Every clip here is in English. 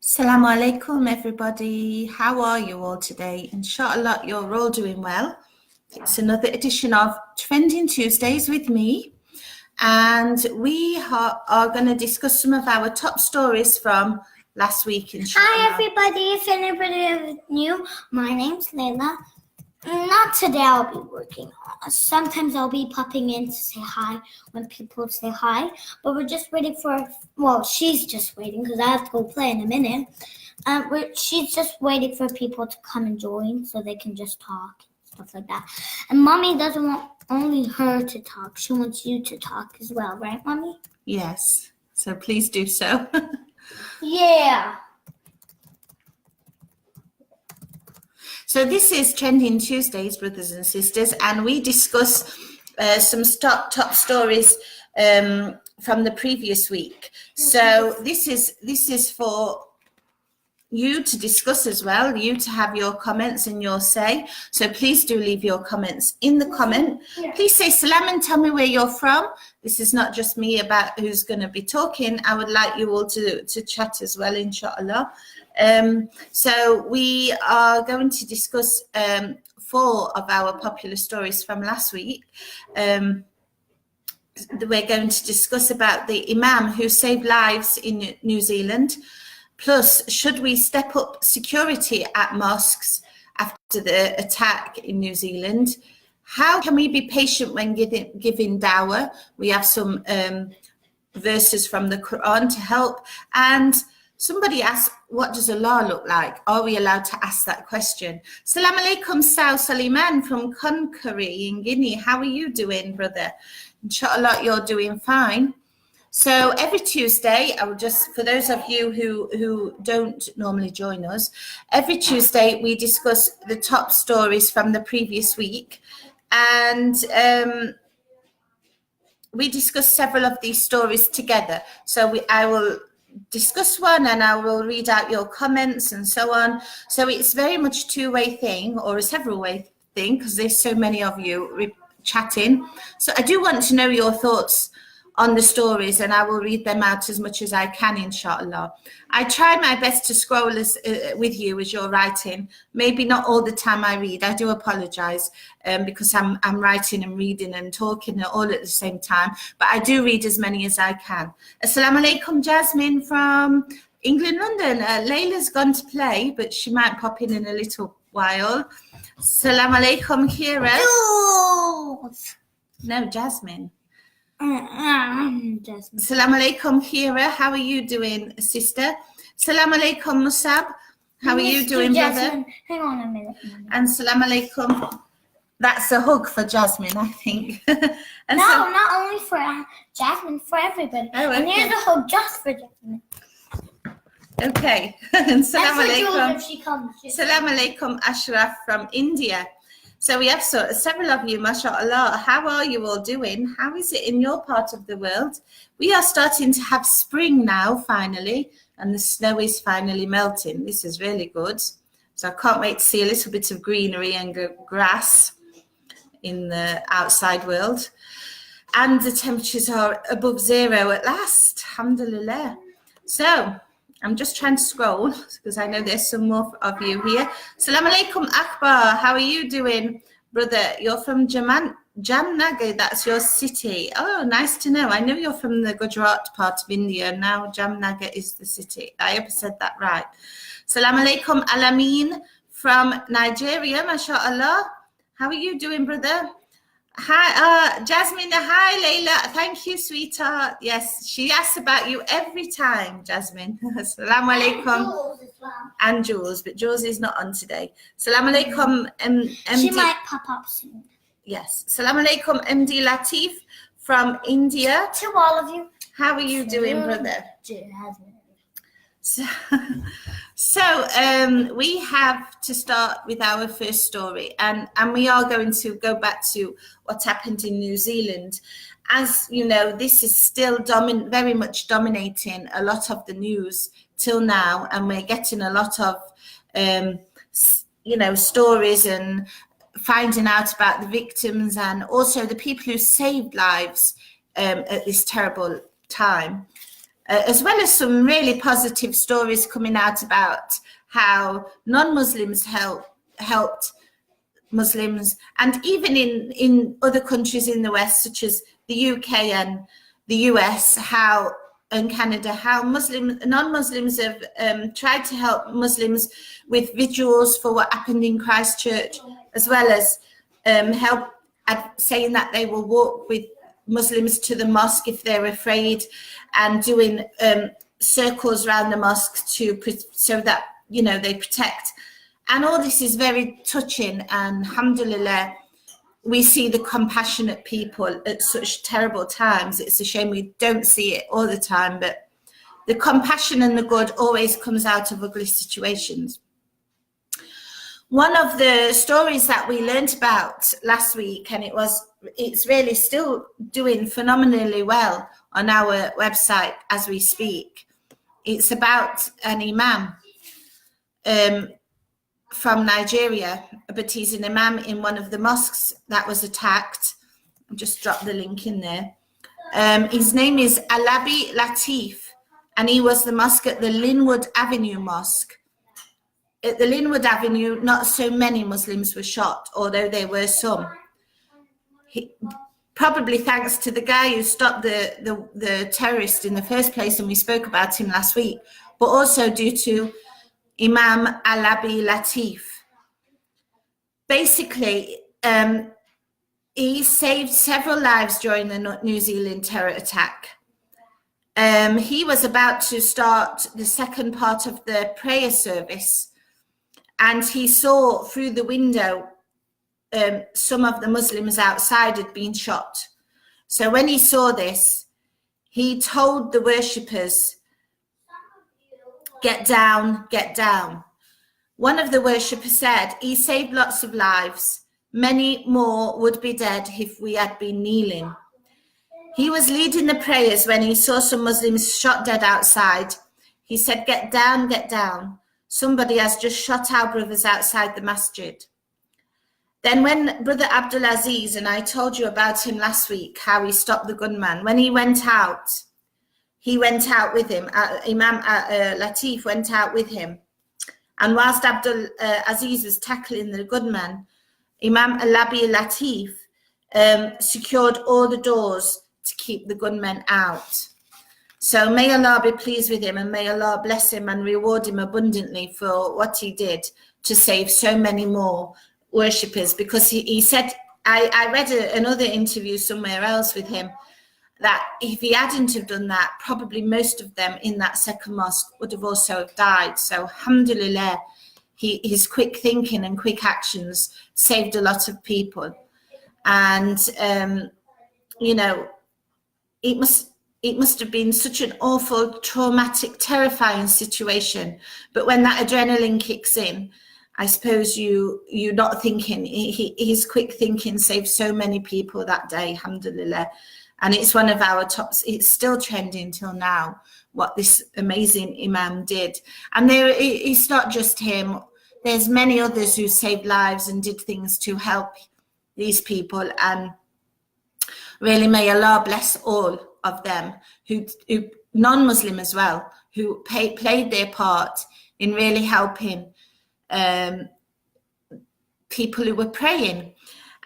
Assalamu alaikum, everybody. How are you all today? Inshallah, you're all doing well. It's another edition of Trending Tuesdays with me. And we are going to discuss some of our top stories from last week, inshallah. Hi, everybody. If anybody is new, my name's Layla. Not today, I'll be working. Sometimes I'll be popping in to say hi when people say hi. But we're just waiting she's just waiting because I have to go play in a minute. She's just waiting for people to come and join so they can just talk, stuff like that. And Mommy doesn't want only her to talk. She wants you to talk as well, right, Mommy? Yes. So please do so. Yeah. So this is Trending Tuesdays, brothers and sisters, and we discuss some top stories from the previous week. So this is for you to discuss as well, you to have your comments and your say. So please do leave your comments in the comment. Please say salam and tell me where you're from. This is not just me about who's going to be talking. I would like you all to chat as well, inshallah. So we are going to discuss 4 of our popular stories from last week. We're going to discuss about the Imam who saved lives in New Zealand. Plus, should we step up security at mosques after the attack in New Zealand? How can we be patient when giving dawah? We have some verses from the Quran to help. And somebody asked, what does Allah look like? Are we allowed to ask that question? Salam alaikum, Sao Saliman from Conakry in Guinea. How are you doing, brother? Inshallah, you're doing fine. So every Tuesday, I will just, for those of you who don't normally join us, every Tuesday we discuss the top stories from the previous week. And we discuss several of these stories together. So I will discuss one and I will read out your comments and so on. So it's very much a two-way thing or a several-way thing because there's so many of you chatting. So I do want to know your thoughts on the stories and I will read them out as much as I can, inshallah. I try my best to scroll with you as you're writing. Maybe not all the time I read. I do apologize because I'm writing and reading and talking all at the same time. But I do read as many as I can. Assalamu alaikum, Jasmine from England, London. Layla's gone to play, but she might pop in a little while. Assalamu alaikum, Kira. No, Jasmine. Jasmine. Salam alaikum, Kira. How are you doing, sister? Salam alaikum, Musab. How are you doing, Jasmine. brother? Hang on a minute. And salam alaikum. That's a hug for Jasmine, I think. And not only for Jasmine, for everybody. Oh, okay. And here's a hug just for Jasmine. Okay. And salam and for Jules alaikum. if she comes. Salam alaikum, Ashraf from India. So we have several of you, mashallah. How are you all doing? How is it in your part of the world? We are starting to have spring now, finally, and the snow is finally melting. This is really good. So I can't wait to see a little bit of greenery and grass in the outside world. And the temperatures are above 0 at last, alhamdulillah. So I'm just trying to scroll because I know there's some more of you here. Salam alaikum, Akbar. How are you doing, brother? You're from Jamnagar. That's your city. Oh, nice to know. I know you're from the Gujarat part of India. Now Jamnagar is the city. I ever said that right. Salam alaikum, Alameen from Nigeria. MashaAllah. How are you doing, brother? Hi, Jasmine. Hi, Layla. Thank you, sweetheart. Yes, she asks about you every time, Jasmine. Assalamu alaikum. And Jules, but Jules is not on today. Assalamu alaikum, MD. She might pop up soon. Yes. Assalamu alaikum, MD Latif from India. To all of you. How are you doing, brother? Jasmine. So we have to start with our first story, and we are going to go back to what happened in New Zealand. As you know, this is still very much dominating a lot of the news till now, and we're getting a lot of stories and finding out about the victims and also the people who saved lives at this terrible time. as well as some really positive stories coming out about how non-Muslims helped Muslims, and even in other countries in the West, such as the UK and the US, and Canada, how non-Muslims have tried to help Muslims with vigils for what happened in Christchurch, as well as help saying that they will walk with Muslims to the mosque if they're afraid, and doing circles around the mosque so that they protect. And all this is very touching, and alhamdulillah, we see the compassionate people at such terrible times. It's a shame we don't see it all the time, but the compassion and the good always comes out of ugly situations. One of the stories that we learned about last week, and it's really still doing phenomenally well on our website as we speak. It's about an Imam from Nigeria, but he's an Imam in one of the mosques that was attacked. I'll just drop the link in there. His name is Alabi Latif, and he was the mosque at the Linwood Avenue Mosque. At the Linwood Avenue, not so many Muslims were shot, although there were some. Probably thanks to the guy who stopped the terrorist in the first place, and we spoke about him last week, but also due to Imam Alabi Latif. Basically, he saved several lives during the New Zealand terror attack. He was about to start the second part of the prayer service, and he saw through the window some of the Muslims outside had been shot. So when he saw this, he told the worshippers, "Get down, get down." One of the worshippers said, "He saved lots of lives. Many more would be dead if we had been kneeling." He was leading the prayers when he saw some Muslims shot dead outside. He said, "Get down, get down. Somebody has just shot our brothers outside the masjid." Then when Brother Abdul Aziz, and I told you about him last week, how he stopped the gunman, when he went out with him. Imam Latif went out with him. And whilst Abdul Aziz was tackling the gunman, Imam Alabi Latif secured all the doors to keep the gunmen out. So may Allah be pleased with him, and may Allah bless him and reward him abundantly for what he did to save so many more worshippers. Because he said, I read another interview somewhere else with him, that if he hadn't have done that, probably most of them in that second mosque would have also died. So alhamdulillah, his quick thinking and quick actions saved a lot of people. And it must have been such an awful, traumatic, terrifying situation. But when that adrenaline kicks in, I suppose you're not thinking. His quick thinking saved so many people that day, alhamdulillah. And it's one of our tops. It's still trending till now, what this amazing Imam did. And it's not just him. There's many others who saved lives and did things to help these people. And really, may Allah bless all of them, who non-Muslim as well, who played their part in really helping people who were praying.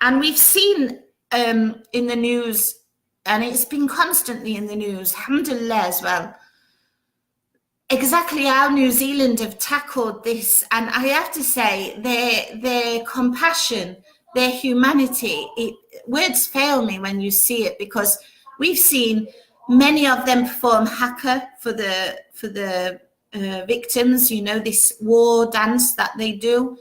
And we've seen in the news, and it's been constantly in the news, alhamdulillah as well, exactly how New Zealand have tackled this. And I have to say, their compassion, their humanity, words fail me when you see it, because we've seen many of them perform haka for the victims, this war dance that they do.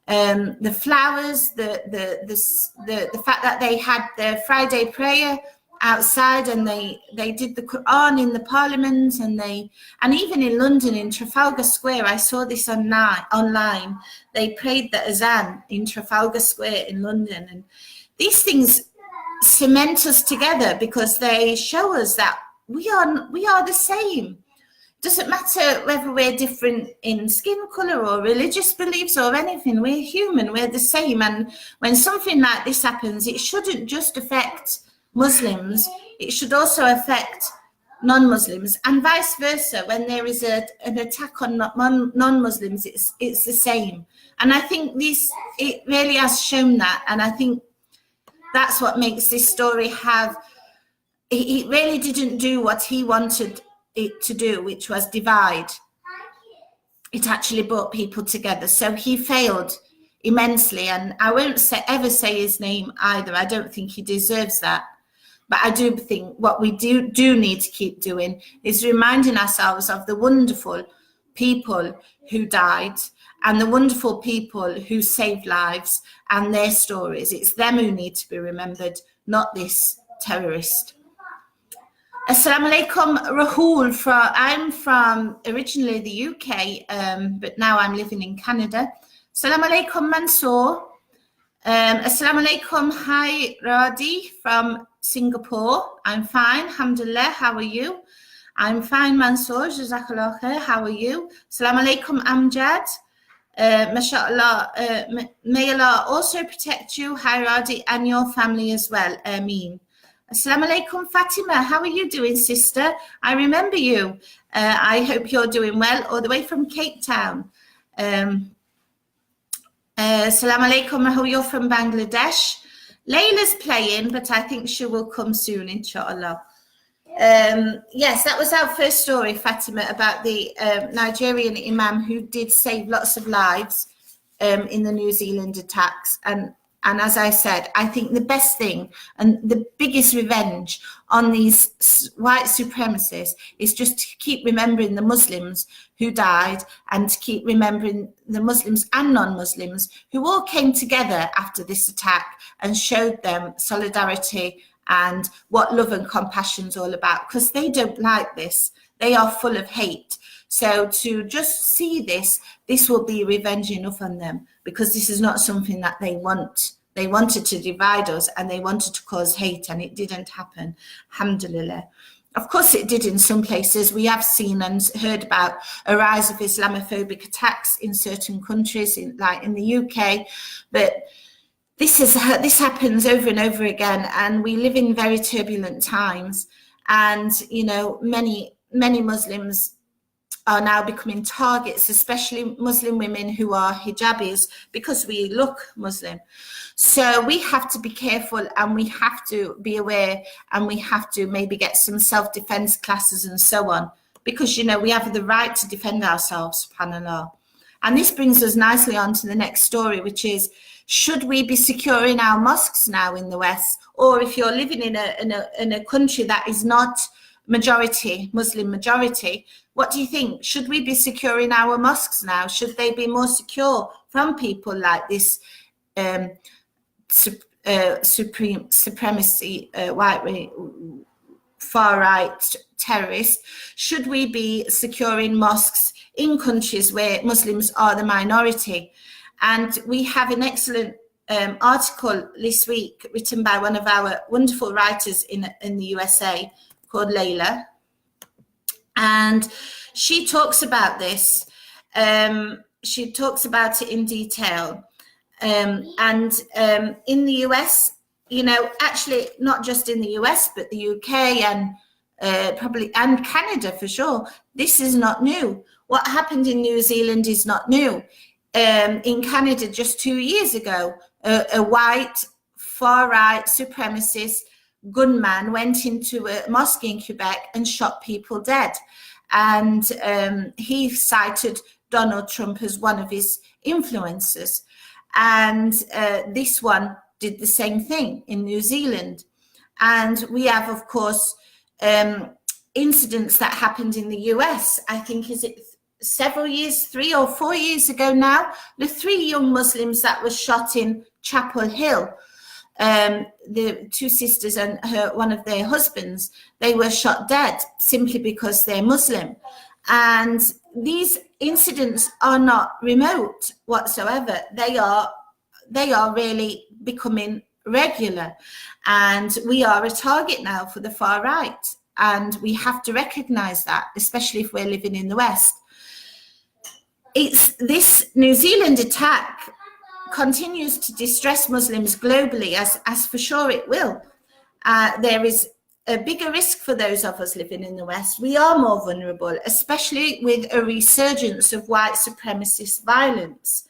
The flowers, the fact that they had their Friday prayer outside, and they did the Quran in the Parliament, and even in London in Trafalgar Square, I saw this online. They prayed the azan in Trafalgar Square in London, and these things cement us together because they show us that we are the same. Doesn't matter whether we're different in skin color or religious beliefs or anything. We're human. We're the same. And when something like this happens, it shouldn't just affect Muslims. It should also affect non-Muslims, and vice versa. When there is an attack on non-Muslims, it's the same. And I think it really has shown that. And I think that's what makes this story have. It really didn't do what he wanted it to do, which was divide. It actually brought people together. So he failed immensely, and I won't ever say his name either. I don't think he deserves that. But I do think what we do need to keep doing is reminding ourselves of the wonderful people who died and the wonderful people who saved lives and their stories. It's them who need to be remembered, not this terrorist. Assalamu alaikum, Rahul. I'm from originally the UK, but now I'm living in Canada. Assalamu alaikum, Mansoor. Assalamu alaikum, hi, Radi from Singapore. I'm fine, alhamdulillah. How are you? I'm fine, Mansoor. Jazakallah khair. How are you? Assalamu alaikum, Amjad. MashaAllah. May Allah also protect you, hi, Radi, and your family as well. Ameen. Assalamu alaikum, Fatima. How are you doing, sister? I remember you. I hope you're doing well, all the way from Cape Town. Assalamu alaikum, Rahul. You're from Bangladesh. Layla's playing, but I think she will come soon, inshallah. Yes, that was our first story, Fatima, about the Nigerian Imam who did save lots of lives in the New Zealand attacks. And as I said, I think the best thing and the biggest revenge on these white supremacists is just to keep remembering the Muslims who died and to keep remembering the Muslims and non-Muslims who all came together after this attack and showed them solidarity and what love and compassion is all about, because they don't like this. They are full of hate. So to just see this will be revenge enough on them, because this is not something that they want. They wanted to divide us and they wanted to cause hate, and it didn't happen, alhamdulillah. Of course it did in some places. We have seen and heard about a rise of Islamophobic attacks in certain countries, like in the UK, but this happens over and over again, and we live in very turbulent times. And, you know, many Muslims are now becoming targets, especially Muslim women who are hijabis, because we look Muslim. So we have to be careful, and we have to be aware, and we have to maybe get some self-defense classes and so on, because, you know, we have the right to defend ourselves, subhanAllah. And this brings us nicely on to the next story, which is, should we be securing our mosques now in the West? Or if you're living in a country that is not Muslim majority, what do you think? Should we be securing our mosques now? Should they be more secure from people like this supremacy, far-right terrorist? Should we be securing mosques in countries where Muslims are the minority? And we have an excellent article this week written by one of our wonderful writers in the USA called Layla. And she talks about this. She talks about it in detail. And in the US, you know, actually not just in the US, but the UK and probably and Canada for sure, this is not new. What happened in New Zealand is not new. In Canada just 2 years ago, a white far-right supremacist gunman went into a mosque in Quebec and shot people dead. And he cited Donald Trump as one of his influencers. And this one did the same thing in New Zealand. And we have, of course, incidents that happened in the US. I think, is it several years, 3 or 4 years ago now, the 3 young Muslims that were shot in Chapel Hill, the 2 sisters and one of their husbands, they were shot dead simply because they're Muslim. And these incidents are not remote whatsoever. They are really becoming regular, and we are a target now for the far right, and we have to recognize that, especially if we're living in the West. It's this New Zealand attack continues to distress Muslims globally, as for sure it will. There is a bigger risk for those of us living in the West. We are more vulnerable, especially with a resurgence of white supremacist violence.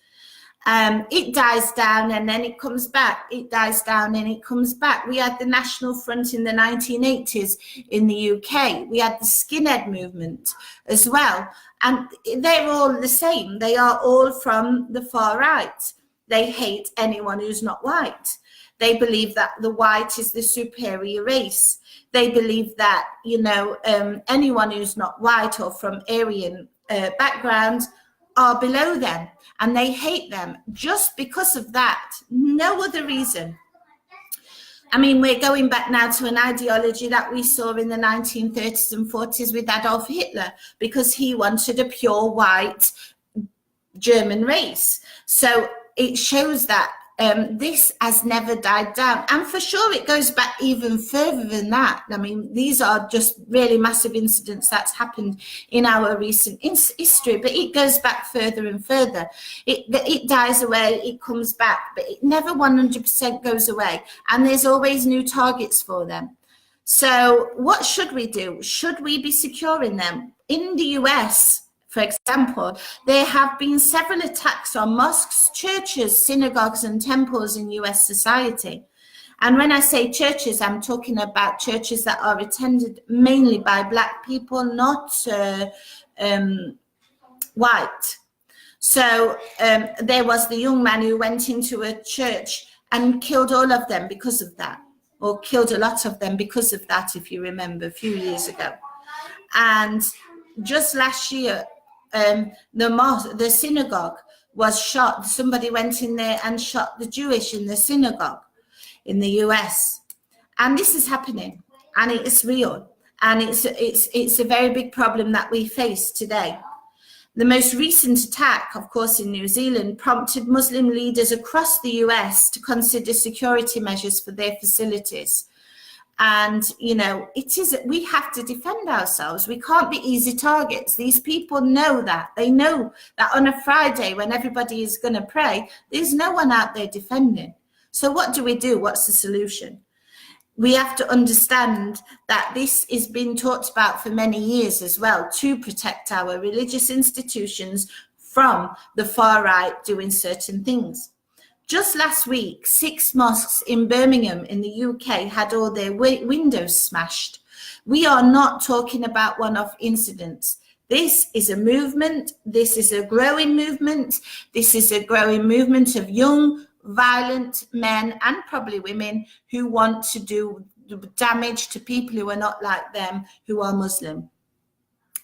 It dies down and then it comes back. It dies down and it comes back. We had the National Front in the 1980s in the UK. We had the skinhead movement as well. And they're all the same. They are all from the far right. They hate anyone who's not white. They believe that the white is the superior race. They believe that, anyone who's not white or from Aryan background are below them, and they hate them just because of that. No other reason. I mean, we're going back now to an ideology that we saw in the 1930s and 40s with Adolf Hitler, because he wanted a pure white German race. So it shows that this has never died down. And for sure, it goes back even further than that. I mean, these are just really massive incidents that's happened in our recent history, but it goes back further and further. It dies away, it comes back, but it never 100% goes away. And there's always new targets for them. So what should we do? Should we be securing them? In the US, for example, there have been several attacks on mosques, churches, synagogues, and temples in US society. And when I say churches, I'm talking about churches that are attended mainly by Black people, not white. So there was the young man who went into a church and killed all of them because of that, or killed a lot of them because of that, if you remember, a few years ago. And just last year, the synagogue was shot. Somebody went in there and shot the Jewish in the synagogue in the US. And this is happening, and it's real. And it's a very big problem that we face today. The most recent attack, of course, in New Zealand prompted Muslim leaders across the US to consider security measures for their facilities. And, we have to defend ourselves. We can't be easy targets. These people know that. They know that on a Friday when everybody is going to pray, there's no one out there defending. So what do we do? What's the solution? We have to understand that this is being talked about for many years as well, to protect our religious institutions from the far right doing certain things. Just last week, 6 mosques in Birmingham in the UK had all their windows smashed. We are not talking about one-off incidents. This is a movement. This is a growing movement. This is a growing movement of young, violent men and probably women who want to do damage to people who are not like them, who are Muslim.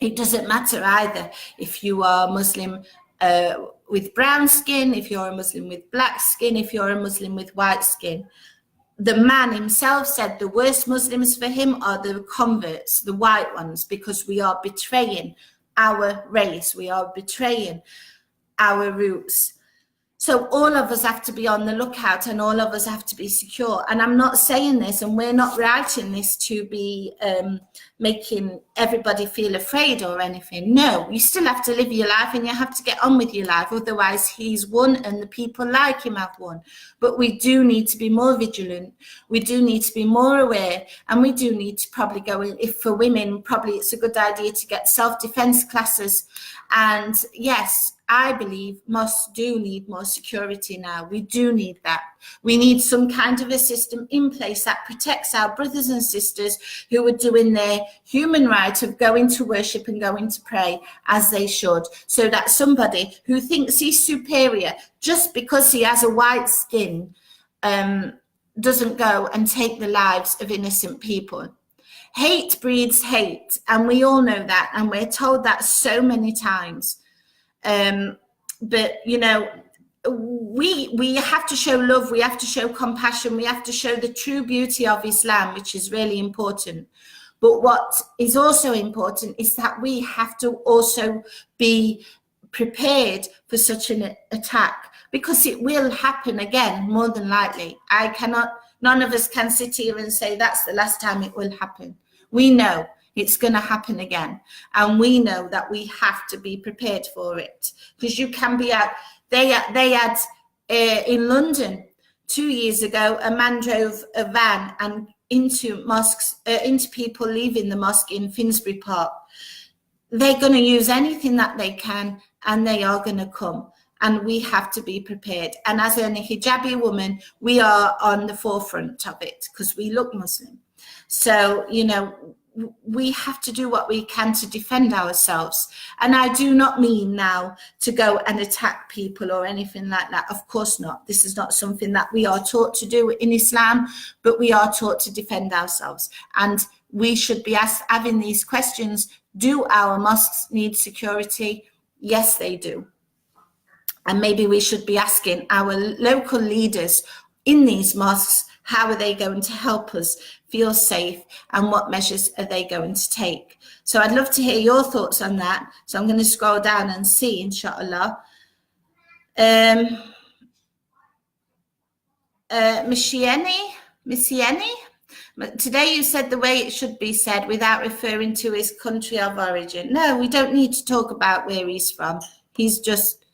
It doesn't matter either if you are Muslim with brown skin, if you're a Muslim with black skin, if you're a Muslim with white skin. The man himself said the worst Muslims for him are the converts, the white ones, because we are betraying our race, we are betraying our roots. So all of us have to be on the lookout, and all of us have to be secure. And I'm not saying this, and we're not writing this to be making everybody feel afraid or anything. No, you still have to live your life, and you have to get on with your life. Otherwise, he's won and the people like him have won. But we do need to be more vigilant. We do need to be more aware, and we do need to probably go in, if for women, probably it's a good idea to get self-defense classes. And yes, I believe mosques do need more security now. We do need that. We need some kind of a system in place that protects our brothers and sisters who are doing their human right of going to worship and going to pray as they should, so that somebody who thinks he's superior just because he has a white skin doesn't go and take the lives of innocent people. Hate breeds hate, and we all know that, and we're told that so many times. But we have to show love, we have to show compassion, we have to show the true beauty of Islam, which is really important. But what is also important is that we have to also be prepared for such an attack, because it will happen again, more than likely. None of us can sit here and say that's the last time it will happen. We know it's going to happen again, and we know that we have to be prepared for it, because you can be out. They had in London 2 years ago, a man drove a van and into mosques, into people leaving the mosque in Finsbury Park. They're going to use anything that they can, and they are going to come. And we have to be prepared. And as a hijabi woman, we are on the forefront of it because we look Muslim. So, you know, we have to do what we can to defend ourselves. And I do not mean now to go and attack people or anything like that. Of course not. This is not something that we are taught to do in Islam, but we are taught to defend ourselves. And we should be having these questions. Do our mosques need security? Yes, they do. And maybe we should be asking our local leaders in these mosques, how are they going to help us feel safe, and what measures are they going to take? So I'd love to hear your thoughts on that. So I'm going to scroll down and see, inshallah. Missieni, today you said the way it should be said without referring to his country of origin. No, we don't need to talk about where he's from. He's just,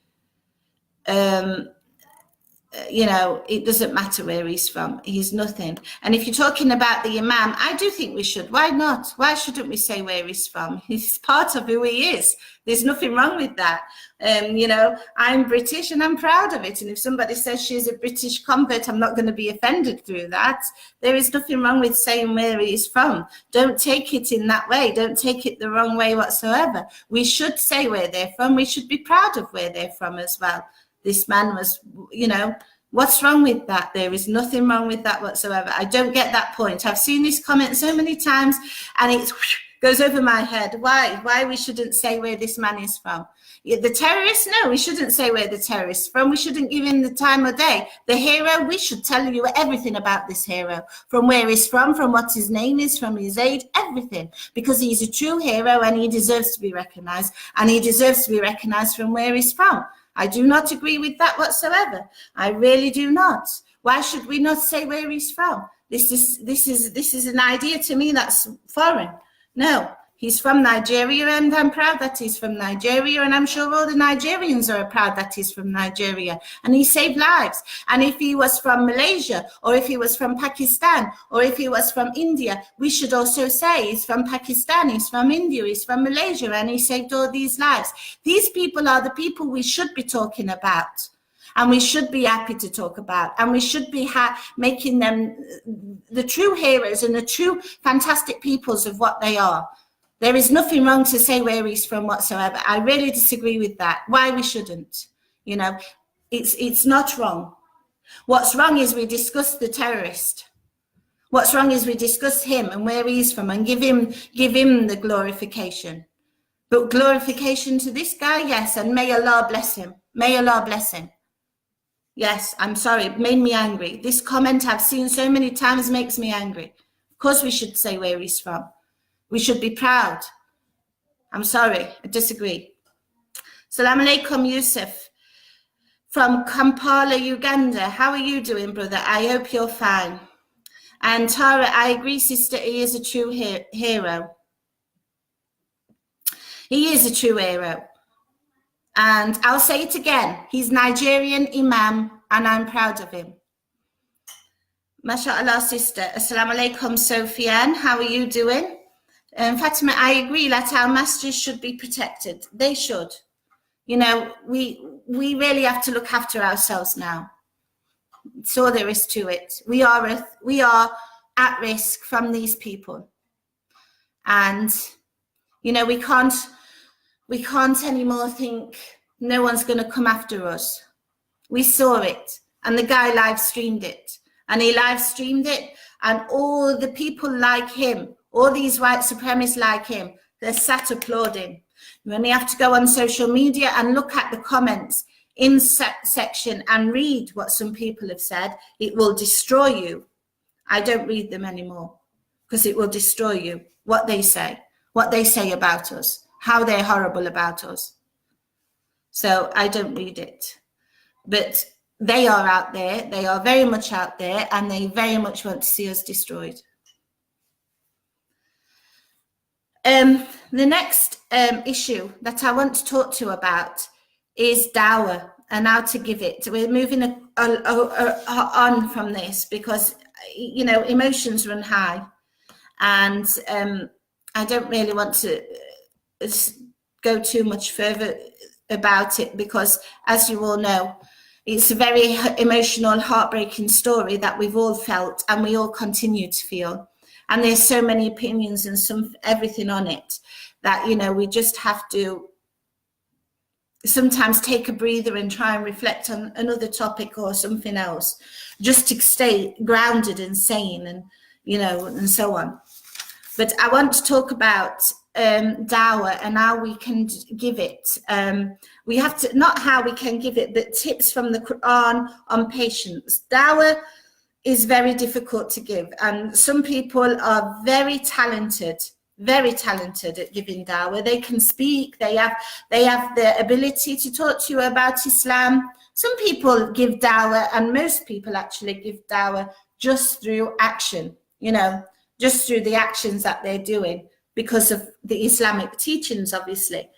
you know, it doesn't matter where he's from. He's nothing. And if you're talking about the Imam, I do think we should. Why not? Why shouldn't we say where he's from? He's part of who he is. There's nothing wrong with that. You know, I'm British and I'm proud of it. And if somebody says she's a British convert, I'm not going to be offended through that. There is nothing wrong with saying where he's from. Don't take it in that way. Don't take it the wrong way whatsoever. We should say where they're from. We should be proud of where they're from as well. This man was, you know, what's wrong with that? There is nothing wrong with that whatsoever. I don't get that point. I've seen this comment so many times and it goes over my head. Why we shouldn't say where this man is from? The terrorist? No, we shouldn't say where the terrorist is from. We shouldn't give him the time of day. The hero, we should tell you everything about this hero, from where he's from what his name is, from his age, everything, because he's a true hero and he deserves to be recognized, and he deserves to be recognized from where he's from. I do not agree with that whatsoever. I really do not. Why should we not say where he's from? This is an idea to me that's foreign. No, he's from Nigeria, and I'm proud that he's from Nigeria, and I'm sure all the Nigerians are proud that he's from Nigeria, and he saved lives. And if he was from Malaysia, or if he was from Pakistan, or if he was from India, we should also say he's from Pakistan, he's from India, he's from Malaysia, and he saved all these lives. These people are the people we should be talking about, and we should be happy to talk about, and we should be making them the true heroes and the true fantastic peoples of what they are. There is nothing wrong to say where he's from whatsoever. I really disagree with that. Why we shouldn't? You know, it's not wrong. What's wrong is we discuss the terrorist. What's wrong is we discuss him and where he's from and give him the glorification. But glorification to this guy, yes, and may Allah bless him. May Allah bless him. Yes, I'm sorry, it made me angry. This comment I've seen so many times makes me angry. Of course we should say where he's from. We should be proud. I'm sorry, I disagree. Assalamu alaikum, Yusuf from Kampala, Uganda. How are you doing, brother? I hope you're fine. And Tara, I agree, sister, he is a true hero. He is a true hero. And I'll say it again, he's Nigerian Imam, and I'm proud of him. MashaAllah, sister. Assalamu alaikum, Sofian. How are you doing? Fatima, I agree that our masjids should be protected. They should. You know, we really have to look after ourselves now. That's all there is to it. We are at risk from these people. And, you know, we can't anymore think no one's going to come after us. We saw it, and the guy live streamed it, and he live streamed it, and all the people like him, all these white supremacists like him, they're sat applauding. You only have to go on social media and look at the comments in section and read what some people have said. It will destroy you. I don't read them anymore because it will destroy you. What they say about us, how they're horrible about us. So I don't read it. But they are out there. They are very much out there, and they very much want to see us destroyed. The next issue that I want to talk to you about is Dower and how to give it. We're moving on from this because emotions run high, and I don't really want to go too much further about it, because as you all know, it's a very emotional, heartbreaking story that we've all felt and we all continue to feel. And there's so many opinions and everything on it that, we just have to sometimes take a breather and try and reflect on another topic or something else, just to stay grounded and sane, and and so on. But I want to talk about dawah and how we can give it. We have to, not how we can give it, but tips from the Quran on patience. Dawah is very difficult to give, and some people are very talented at giving dawah. They can speak, they have the ability to talk to you about Islam. Some people give dawah, and most people actually give dawah just through action, just through the actions that they're doing, because of the Islamic teachings, obviously.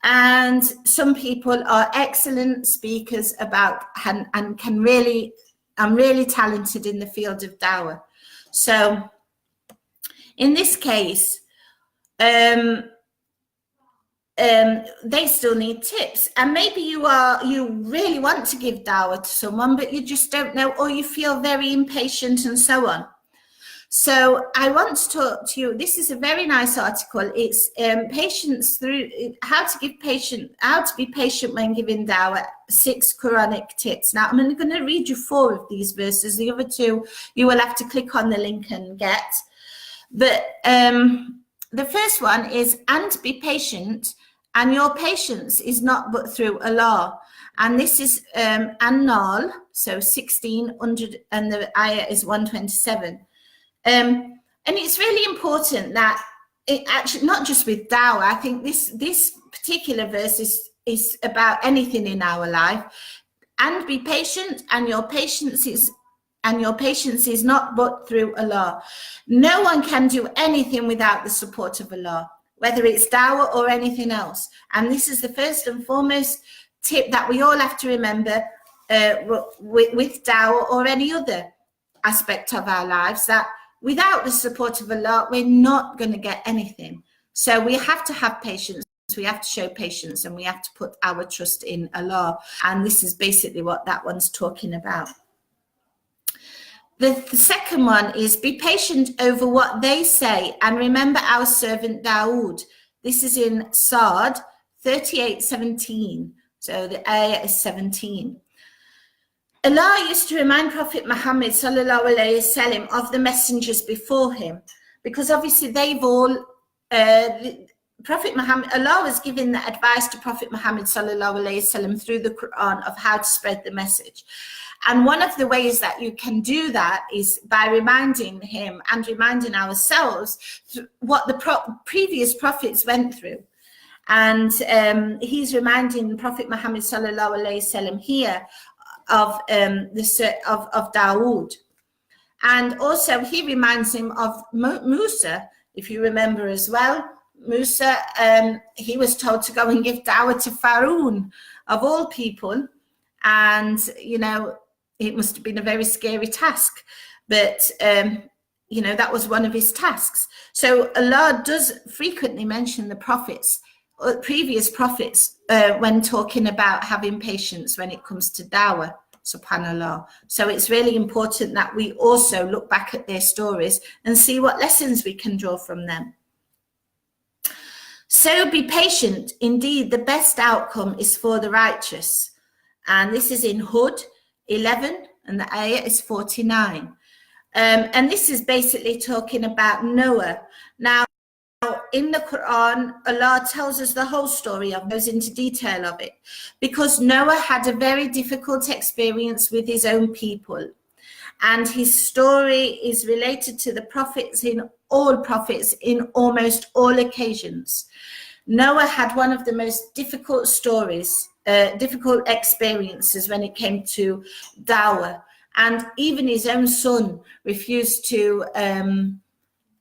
And some people are excellent speakers about and can really, I'm really talented in the field of dawah. So in this case, they still need tips. And maybe you really want to give dawah to someone, but you just don't know, or you feel very impatient and so on. So I want to talk to you. This is a very nice article. It's patience through how to be patient when giving dawah, 6 Quranic tips. Now I'm only going to read you 4 of these verses. The other 2 you will have to click on the link and get. But the first one is, and be patient, and your patience is not but through Allah. And this is An-Nahl, so 1600, and the ayah is 127. And it's really important that it actually, not just with dawah, I think this particular verse is about anything in our life. And be patient, and your patience is not but through Allah. No one can do anything without the support of Allah, whether it's dawah or anything else. And this is the first and foremost tip that we all have to remember with dawah or any other aspect of our lives, that without the support of Allah, we're not going to get anything. So we have to have patience. We have to show patience, and we have to put our trust in Allah. And this is basically what that one's talking about. The second one is, be patient over what they say, and remember our servant Dawood. This is in Sa'd 38:17. So the ayah is 17. Allah used to remind Prophet Muhammad sallallahu alaihi wasallam of the messengers before him, because obviously they've all, Prophet Muhammad, Allah was giving the advice to Prophet Muhammad sallallahu alaihi wasallam through the Quran of how to spread the message. And one of the ways that you can do that is by reminding him and reminding ourselves what the previous prophets went through. And he's reminding Prophet Muhammad sallallahu alaihi wasallam here of Dawood. And also he reminds him of Musa, if you remember as well. Musa, he was told to go and give dawah to Pharaoh, of all people. And, it must have been a very scary task. But, that was one of his tasks. So Allah does frequently mention the prophets, previous prophets, when talking about having patience when it comes to dawah, subhanallah. So it's really important that we also look back at their stories and see what lessons we can draw from them. So be patient. Indeed, the best outcome is for the righteous. And this is in Hud 11, and the ayah is 49. And this is basically talking about Noah. Now, in the Quran, Allah tells us the whole story goes into detail of it, because Noah had a very difficult experience with his own people. And his story is related to the prophets in almost all occasions. Noah had one of the most difficult difficult experiences when it came to dawah. And even his own son refused to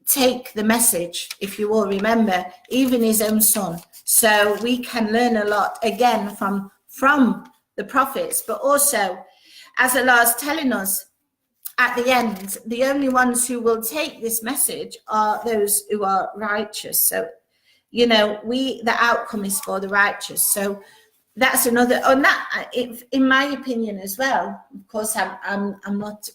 take the message, if you all remember, even his own son. So we can learn a lot, again, from the prophets, but also, as Allah is telling us, at the end, the only ones who will take this message are those who are righteous. So, you know, the outcome is for the righteous. So that's another, on that, in my opinion as well. Of course, I'm not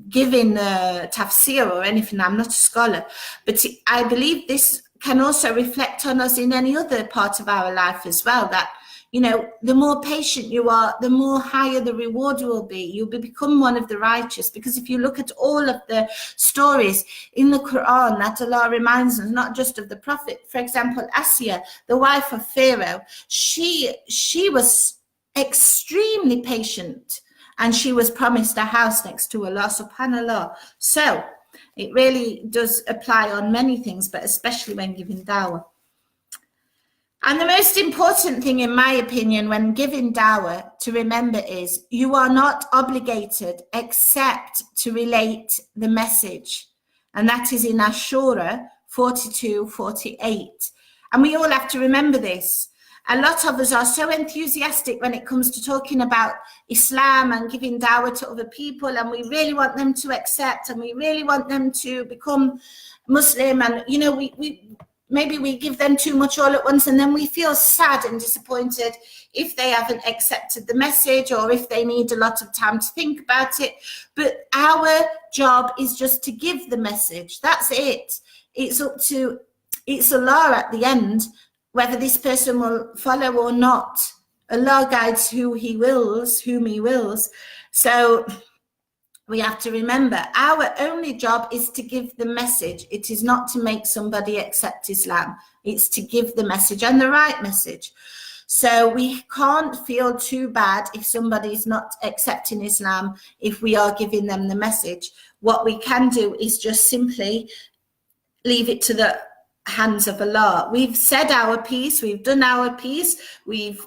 giving tafsir or anything. I'm not a scholar, but I believe this can also reflect on us in any other part of our life as well. That, you know, the more patient you are, the more higher the reward will be. You'll become one of the righteous. Because if you look at all of the stories in the Quran that Allah reminds us, not just of the Prophet, for example, Asya, the wife of Pharaoh, she was extremely patient, and she was promised a house next to Allah, subhanallah. So it really does apply on many things, but especially when giving dawah. And the most important thing, in my opinion, when giving dawah to remember is you are not obligated except to relate the message. And that is in Ashura 42:48. And we all have to remember this. A lot of us are so enthusiastic when it comes to talking about Islam and giving dawah to other people, and we really want them to accept, and we really want them to become Muslim, and, you know, maybe we give them too much all at once, and then we feel sad and disappointed if they haven't accepted the message, or if they need a lot of time to think about it. But our job is just to give the message. That's it. It's Allah at the end, whether this person will follow or not. Allah guides whom he wills. So we have to remember, our only job is to give the message. It is not to make somebody accept Islam. It's to give the message, and the right message. So we can't feel too bad if somebody is not accepting Islam, if we are giving them the message. What we can do is just simply leave it to the hands of Allah. We've said our piece, we've done our piece, we've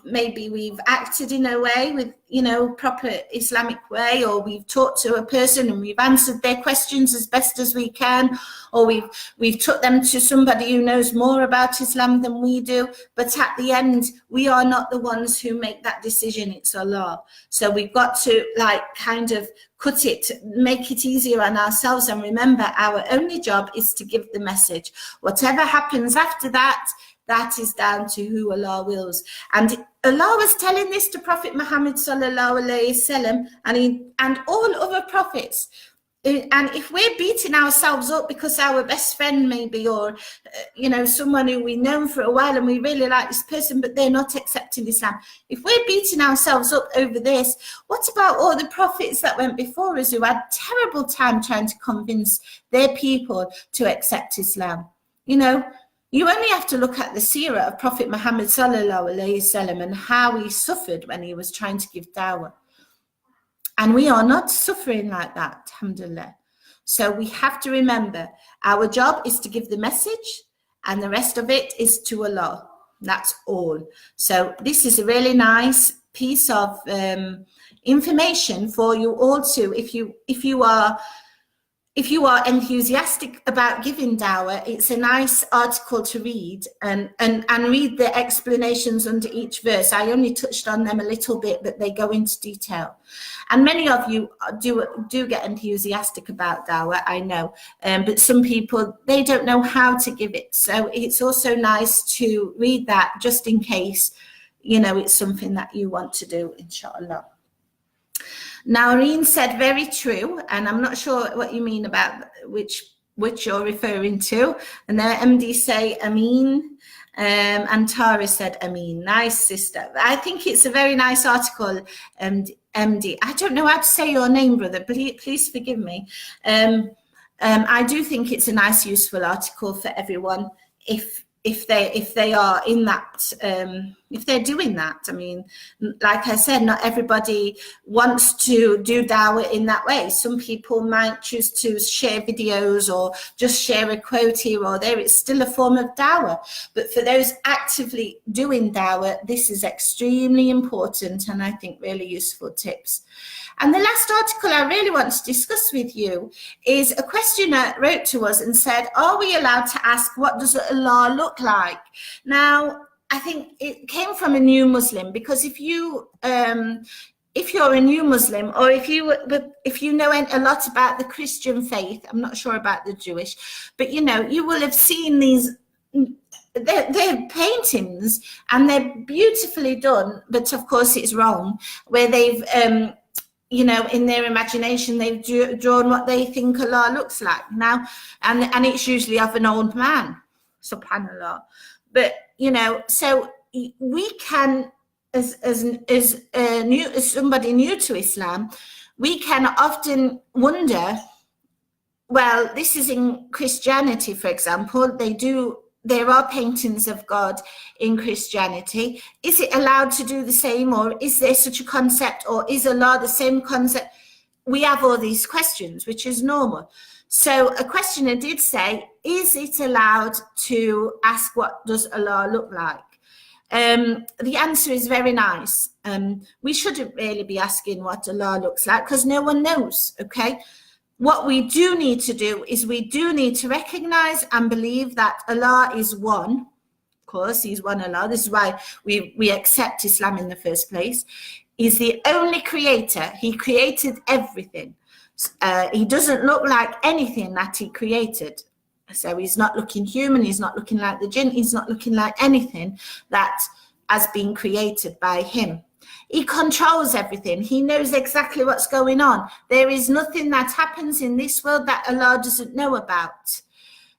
acted in a way with, you know, proper Islamic way, or we've talked to a person and we've answered their questions as best as we can, or we've took them to somebody who knows more about Islam than we do. But at the end, we are not the ones who make that decision, it's Allah. So we've got to, like, kind of make it easier on ourselves, and remember, our only job is to give the message. Whatever happens after that, that is down to who Allah wills. And Allah was telling this to Prophet Muhammad sallallahu alaihi wasallam, and all other prophets. And if we're beating ourselves up because our best friend maybe, or you know, someone who we've known for a while and we really like this person, but they're not accepting Islam, if we're beating ourselves up over this, what about all the prophets that went before us who had terrible time trying to convince their people to accept Islam? You know, you only have to look at the seerah of Prophet Muhammad sallallahu alaihi wasallam and how he suffered when he was trying to give dawah. And we are not suffering like that, alhamdulillah. So we have to remember, our job is to give the message, and the rest of it is to Allah. That's all. So this is a really nice piece of information for you all too. If you are enthusiastic about giving dawah, it's a nice article to read, and read the explanations under each verse. I only touched on them a little bit, but they go into detail. And many of you do get enthusiastic about dawah, I know, but some people, they don't know how to give it. So it's also nice to read that, just in case, you know, it's something that you want to do, inshallah. Naureen said, very true, and I'm not sure what you mean about which you're referring to. And then MD say Ameen, and Tara said Ameen. Nice, sister. I think it's a very nice article, MD. I don't know how to say your name, brother, but please forgive me. I do think it's a nice, useful article for everyone if they are in that, if they're doing that. I mean, like I said, not everybody wants to do dawah in that way. Some people might choose to share videos or just share a quote here or there. It's still a form of dawah. But for those actively doing dawah, this is extremely important, and I think really useful tips. And the last article I really want to discuss with you is a questioner wrote to us and said, are we allowed to ask, what does Allah look like? Now, I think it came from a new Muslim, because if if you're a new Muslim, or if you know a lot about the Christian faith, I'm not sure about the Jewish, but you know, you will have seen these. They're paintings and they're beautifully done, but of course it's wrong, where they've you know, in their imagination they've drawn what they think Allah looks like now, and it's usually of an old man, subhanallah. But you know, so we can, as somebody new to Islam, we can often wonder, well, this is in Christianity, for example, there are paintings of God in Christianity. Is it allowed to do the same, or is there such a concept, or is Allah the same concept? We have all these questions, which is normal. So a questioner did say, is it allowed to ask, what does Allah look like? The answer is very nice. We shouldn't really be asking what Allah looks like, because no one knows, okay? What we do need to do is we do need to recognize and believe that Allah is one. Of course, he's one Allah. This is why we accept Islam in the first place. He's the only creator. He created everything. He doesn't look like anything that he created. So he's not looking human. He's not looking like the jinn. He's not looking like anything that has been created by him. He controls everything. He knows exactly what's going on. There is nothing that happens in this world that Allah doesn't know about.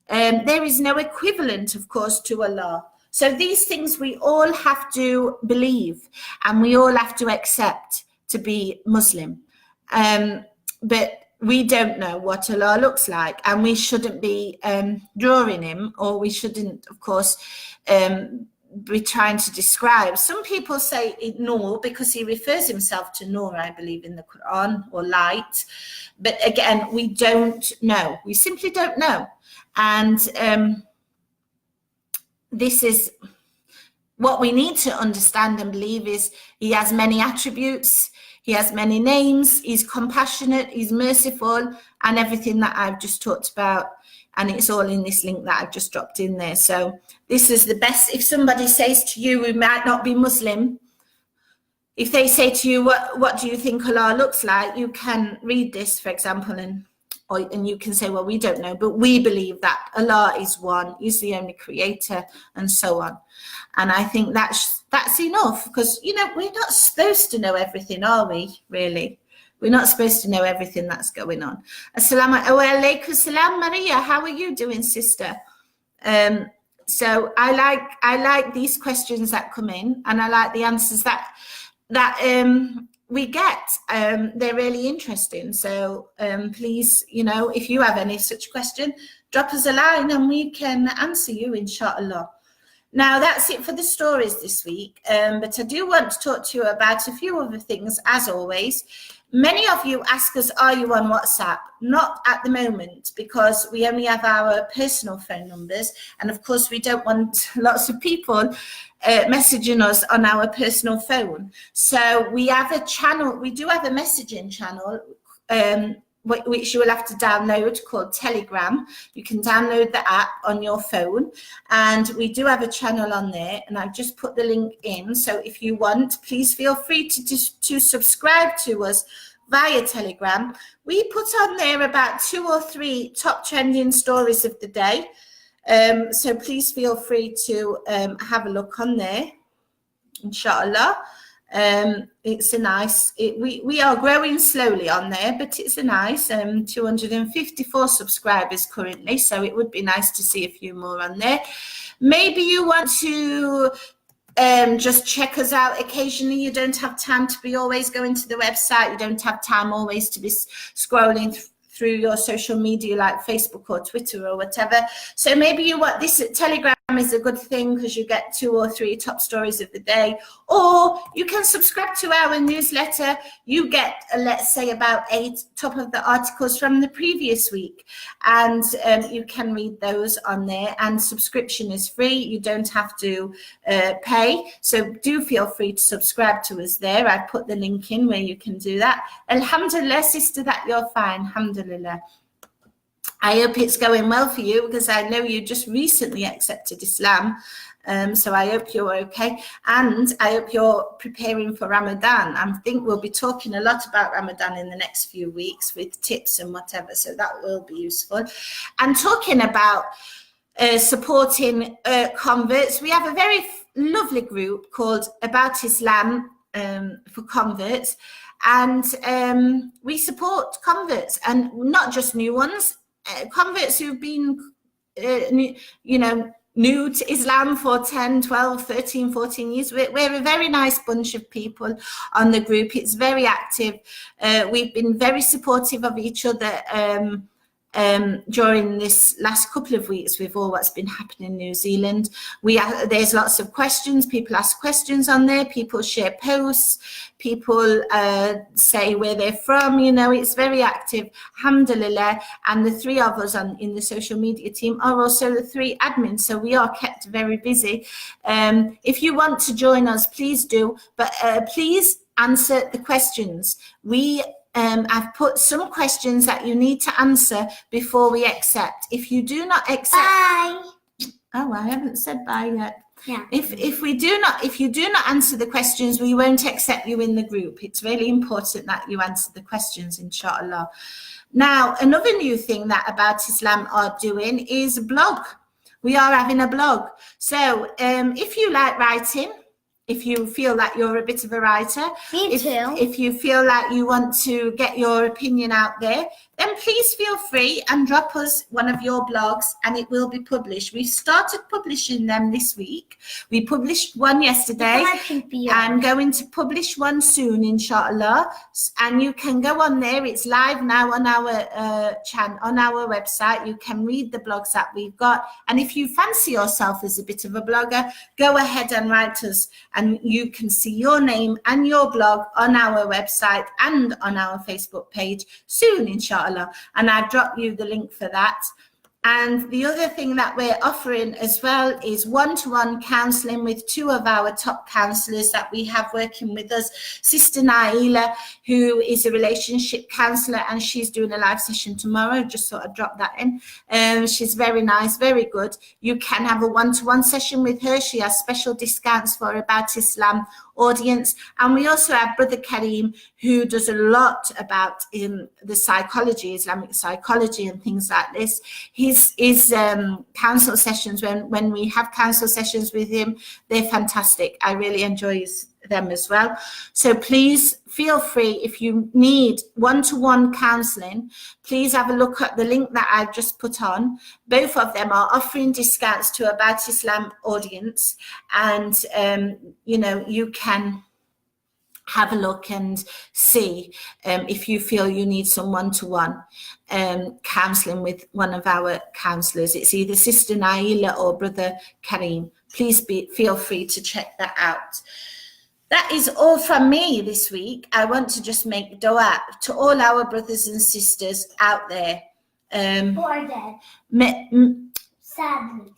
There is no equivalent, of course, to Allah. So these things we all have to believe, and we all have to accept to be Muslim. But we don't know what Allah looks like, and we shouldn't be drawing him, or we shouldn't, of course, be trying to describe. Some people say Nur, because he refers himself to Nur, I believe, in the Quran, or light. But again, we don't know. We simply don't know. And this is what we need to understand and believe, is he has many attributes, he has many names, he's compassionate, he's merciful, and everything that I've just talked about. And it's all in this link that I've just dropped in there. So this is the best. If somebody says to you who might not be Muslim, if they say to you, what do you think Allah looks like? You can read this, for example, and you can say, well, we don't know, but we believe that Allah is one, he's the only creator, and so on. And I think that's enough, because, you know, we're not supposed to know everything, are we, really? We're not supposed to know everything that's going on. Assalamu alaikum salam, Maria. How are you doing, sister? So I like these questions that come in, and I like the answers that we get. They're really interesting. So please, you know, if you have any such question, drop us a line and we can answer you, inshallah. Now, that's it for the stories this week. But I do want to talk to you about a few other things, as always. Many of you ask us, are you on WhatsApp? Not at the moment, because we only have our personal phone numbers. And of course, we don't want lots of people messaging us on our personal phone. So we have a channel, we do have a messaging channel, which you will have to download, called Telegram. You can download the app on your phone, and we do have a channel on there, and I've just put the link in. So if you want, please feel free to subscribe to us via Telegram. We put on there about 2 or 3 top trending stories of the day. So please feel free to have a look on there, inshallah. It's a nice, we are growing slowly on there, but it's a nice 254 subscribers currently, so it would be nice to see a few more on there. Maybe you want to just check us out occasionally. You don't have time to be always going to the website, you don't have time always to be scrolling through your social media like Facebook or Twitter or whatever. So maybe you want this Telegram is a good thing, because you get 2 or 3 top stories of the day, or you can subscribe to our newsletter. You get, let's say, about 8 top of the articles from the previous week, and you can read those on there, and subscription is free. You don't have to pay, so do feel free to subscribe to us there. I put the link in where you can do that. Alhamdulillah, sister, that you're fine. Alhamdulillah. I hope it's going well for you, because I know you just recently accepted Islam, So I hope you're okay, and I hope you're preparing for Ramadan. I think we'll be talking a lot about Ramadan in the next few weeks with tips and whatever, so that will be useful. And talking about supporting converts, we have a very lovely group called About Islam for Converts, and we support converts, and not just new ones, converts who've been new to Islam for 10, 12, 13, 14 years. We're a very nice bunch of people on the group. It's very active. We've been very supportive of each other during this last couple of weeks with all what's been happening in New Zealand. There's lots of questions. People ask questions on there. People share posts. People say where they're from. It's very active, alhamdulillah. And the three of us in the social media team are also the three admins, so we are kept very busy. If you want to join us, please do, but please answer the questions. I've put some questions that you need to answer before we accept. If you do not accept, Bye. Oh, I haven't said bye yet. Yeah. If you do not answer the questions, we won't accept you in the group. It's really important that you answer the questions, inshallah. Now, another new thing that About Islam are doing is a blog. We are having a blog. So if you like writing, if you feel that you're a bit of a writer, Me too. if you feel like you want to get your opinion out there, then please feel free and drop us one of your blogs and it will be published. We've started publishing them this week. We published one yesterday. I'm going to publish one soon, inshallah. And you can go on there. It's live now on our channel, on our website. You can read the blogs that we've got. And if you fancy yourself as a bit of a blogger, go ahead and write us. And you can see your name and your blog on our website and on our Facebook page soon, inshallah. And I've dropped you the link for that. And the other thing that we're offering as well is one-to-one counselling with two of our top counsellors that we have working with us. Sister Naila, who is a relationship counsellor, and she's doing a live session tomorrow. Just thought I'd drop that in. She's very nice, very good. You can have a one-to-one session with her. She has special discounts for About Islam audience. And we also have Brother Kareem, who does a lot about the psychology, Islamic psychology and things like this. His counsel sessions, when we have counsel sessions with him, they're fantastic. I really enjoy them as well. So please feel free, if you need one-to-one counselling, please have a look at the link that I've just put on. Both of them are offering discounts to About Islam audience, and you can have a look and see if you feel you need some one-to-one counselling with one of our counsellors. It's either Sister Naila or Brother Kareem. Please feel free to check that out. That is all from me this week. I want to just make dawah to all our brothers and sisters out there. Who are dead. Sadly.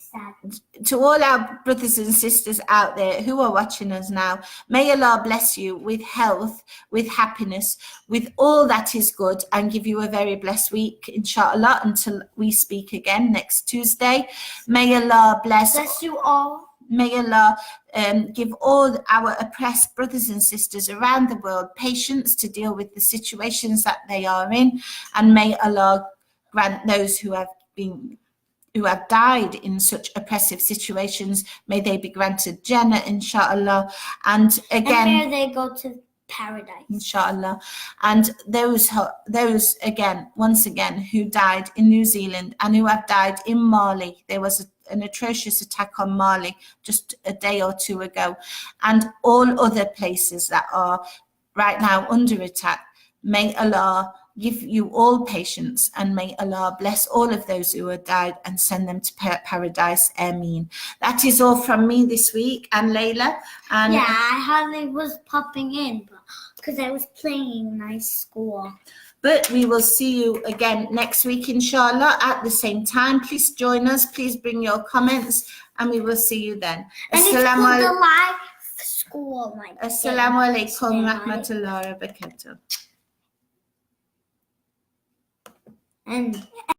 To all our brothers and sisters out there who are watching us now, may Allah bless you with health, with happiness, with all that is good, and give you a very blessed week, inshallah, until we speak again next Tuesday. May Allah bless you all. May Allah give all our oppressed brothers and sisters around the world patience to deal with the situations that they are in, and may Allah grant those who have died in such oppressive situations, may they be granted Jannah, inshallah. And again, and may they go to paradise, inshallah. And those again, once again, who died in New Zealand and who have died in Mali. There was an atrocious attack on Mali just a day or two ago, and all other places that are right now under attack. May Allah give you all patience, and may Allah bless all of those who have died and send them to paradise. Ameen. That is all from me this week, and Layla. And yeah, I hardly was popping in because I was playing my school. But we will see you again next week, inshallah, at the same time. Please join us. Please bring your comments, and we will see you then. And it's called the live school. Assalamu alaikum rahmatullahi wa barakatuh. And